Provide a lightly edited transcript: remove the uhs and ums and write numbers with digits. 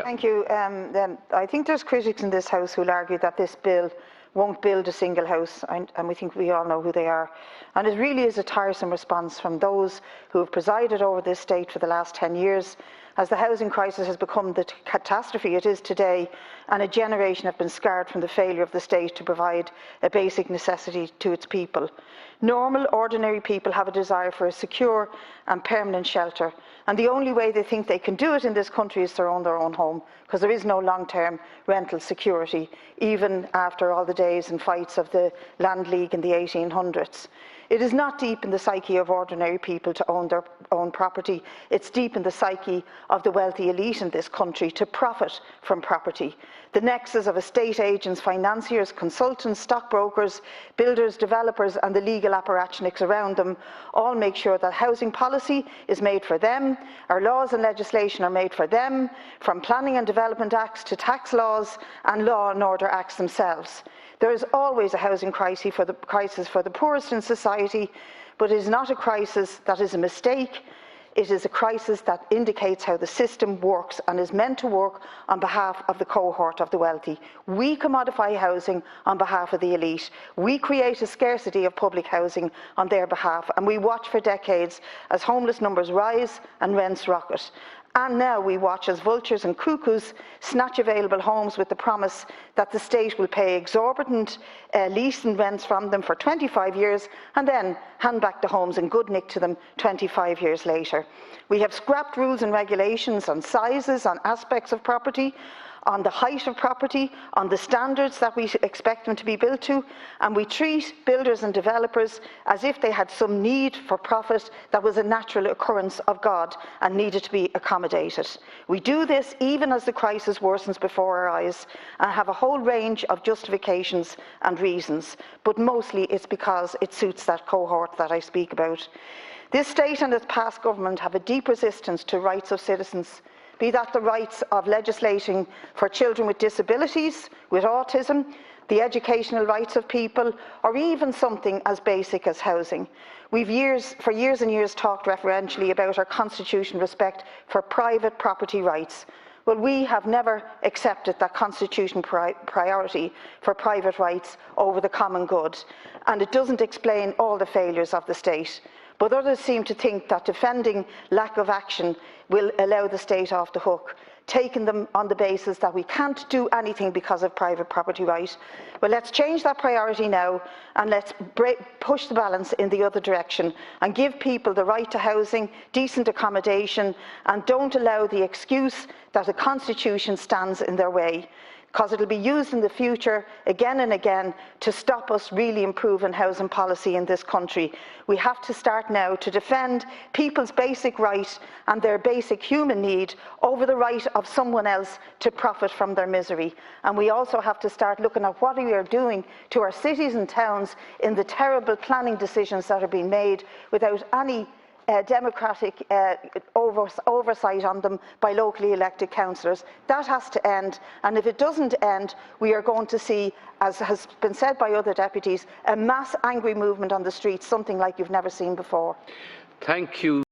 Thank you. I think there's critics in this House who will argue that this bill won't build a single house, and we think we all know who they are. And it really is a tiresome response from those who have presided over this state for the last 10 years, as the housing crisis has become the catastrophe it is today, and a generation have been scarred from the failure of the state to provide a basic necessity to its people. Normal, ordinary people have a desire for a secure and permanent shelter, and the only way they think they can do it in this country is to own their own home, because there is no long-term rental security, even after all the days and fights of the Land League in the 1800s. It is not deep in the psyche of ordinary people to own their own property. It's deep in the psyche of the wealthy elite in this country to profit from property. The nexus of estate agents, financiers, consultants, stockbrokers, builders, developers, and the legal apparatchiks around them all make sure that housing policy is made for them, our laws and legislation are made for them, from planning and development acts to tax laws and law and order acts themselves. There is always a housing crisis for the poorest in society, but it is not a crisis that is a mistake. It is a crisis that indicates how the system works and is meant to work on behalf of the cohort of the wealthy. We commodify housing on behalf of the elite. We create a scarcity of public housing on their behalf, and we watch for decades as homeless numbers rise and rents rocket. And now we watch as vultures and cuckoos snatch available homes with the promise that the state will pay exorbitant lease and rents from them for 25 years and then hand back the homes in good nick to them 25 years later. We have scrapped rules and regulations on sizes, on aspects of property, on the height of property, on the standards that we expect them to be built to, and we treat builders and developers as if they had some need for profit that was a natural occurrence of God and needed to be accommodated. We do this even as the crisis worsens before our eyes and have a whole range of justifications and reasons, but mostly it's because it suits that cohort that I speak about. This state and its past government have a deep resistance to rights of citizens, be that the rights of legislating for children with disabilities, with autism, the educational rights of people, or even something as basic as housing. We've for years and years talked referentially about our constitutional respect for private property rights. Well, we have never accepted that constitutional priority for private rights over the common good, and it doesn't explain all the failures of the state. But others seem to think that defending lack of action will allow the state off the hook, taking them on the basis that we can't do anything because of private property right. Well, let's change that priority now and let's push the balance in the other direction and give people the right to housing, decent accommodation, and don't allow the excuse that the Constitution stands in their way, because it will be used in the future again and again to stop us really improving housing policy in this country. We have to start now to defend people's basic right and their basic human need over the right of someone else to profit from their misery. And we also have to start looking at what we are doing to our cities and towns in the terrible planning decisions that are being made without any democratic oversight on them by locally elected councillors. That has to end, and if it doesn't end, we are going to see, as has been said by other deputies, a mass angry movement on the streets, something like you've never seen before. Thank you.